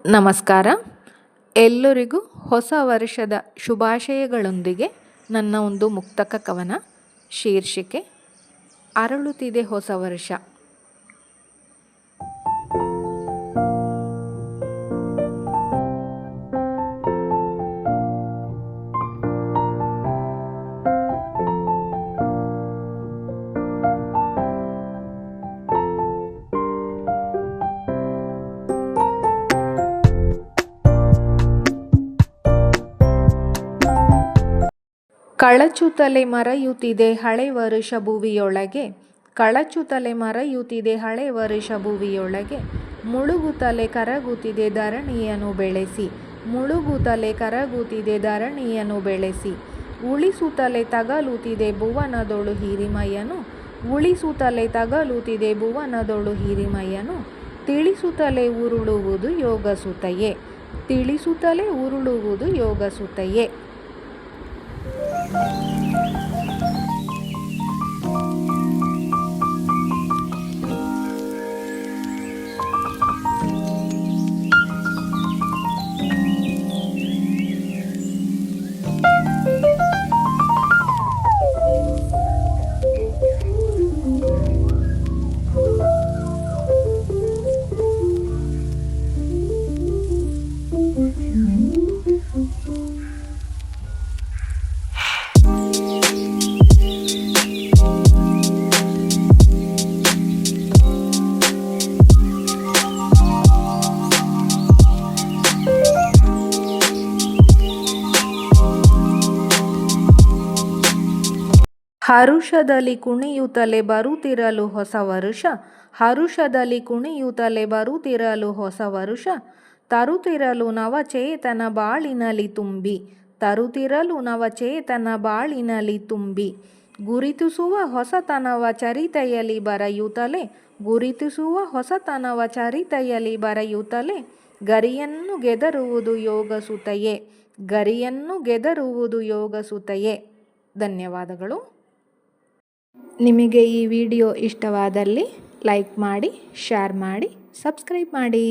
ನಮಸ್ಕಾರ. ಎಲ್ಲರಿಗೂ ಹೊಸ ವರ್ಷದ ಶುಭಾಶಯಗಳೊಂದಿಗೆ ನನ್ನ ಒಂದು ಮುಕ್ತಕ ಕವನ. ಶೀರ್ಷಿಕೆ ಅರಳುತ್ತಿದೆ ಹೊಸ ವರ್ಷ. ಕಳಚುತ್ತಲೆ ಮರೆಯುತ್ತಿದೆ ಹಳೆ ವರುಷ ಭುವಿಯೊಳಗೆ, ಕಳಚುತ್ತಲೆ ಮರೆಯುತ್ತಿದೆ ಹಳೆ ವರುಷ ಭುವಿಯೊಳಗೆ, ಮುಳುಗುತ್ತಲೆ ಕರಗುತ್ತಿದೆ ಧರಣಿಯನ್ನು ಬೆಳೆಸಿ, ಮುಳುಗುತ್ತಲೆ ಕರಗುತ್ತಿದೆ ಧರಣಿಯನ್ನು ಬೆಳೆಸಿ, ಉಳಿಸುತ್ತಲೆ ತಗಲುತ್ತಿದೆ ಭುವನದೊಳು ಹಿರಿಮಯನು, ಉಳಿಸುತ್ತಲೆ ತಗಲುತ್ತಿದೆ ಭುವನದೊಳು ಹಿರಿಮಯನು, ತಿಳಿಸುತ್ತಲೇ ಉರುಳುವುದು ಯೋಗಸುತೆಯೇ, ತಿಳಿಸುತ್ತಲೇ ಉರುಳುವುದು ಯೋಗಸುತೆಯೇ. ಹರುಷದಲ್ಲಿ ಕುಣಿಯುತ್ತಲೇ ಬರುತ್ತಿರಲು ಹೊಸ ವರುಷ, ಹರುಷದಲ್ಲಿ ಕುಣಿಯುತ್ತಲೇ ಬರುತ್ತಿರಲು ಹೊಸ ವರುಷ, ತರುತ್ತಿರಲು ನವಚೇತನ ಬಾಳಿನಲ್ಲಿ ತುಂಬಿ, ತರುತ್ತಿರಲು ನವಚೇತನ ಬಾಳಿನಲ್ಲಿ ತುಂಬಿ, ಗುರುತಿಸುವ ಹೊಸತನವ ಚರಿತೆಯಲ್ಲಿ ಬರೆಯುತ್ತಲೇ, ಗುರುತಿಸುವ ಹೊಸತನವ ಚರಿತೆಯಲ್ಲಿ ಬರೆಯುತ್ತಲೇ, ಗರಿಯನ್ನು ಗೆದರುವುದು ಯೋಗಸುತೆಯೇ, ಗರಿಯನ್ನು ಗೆದರುವುದು ಯೋಗಸುತೆಯೇ. ಧನ್ಯವಾದಗಳು. ನಿಮಗೆ ಈ ವಿಡಿಯೋ ಇಷ್ಟವಾದಲ್ಲಿ ಲೈಕ್ ಮಾಡಿ, ಶೇರ್ ಮಾಡಿ, ಸಬ್ಸ್ಕ್ರೈಬ್ ಮಾಡಿ.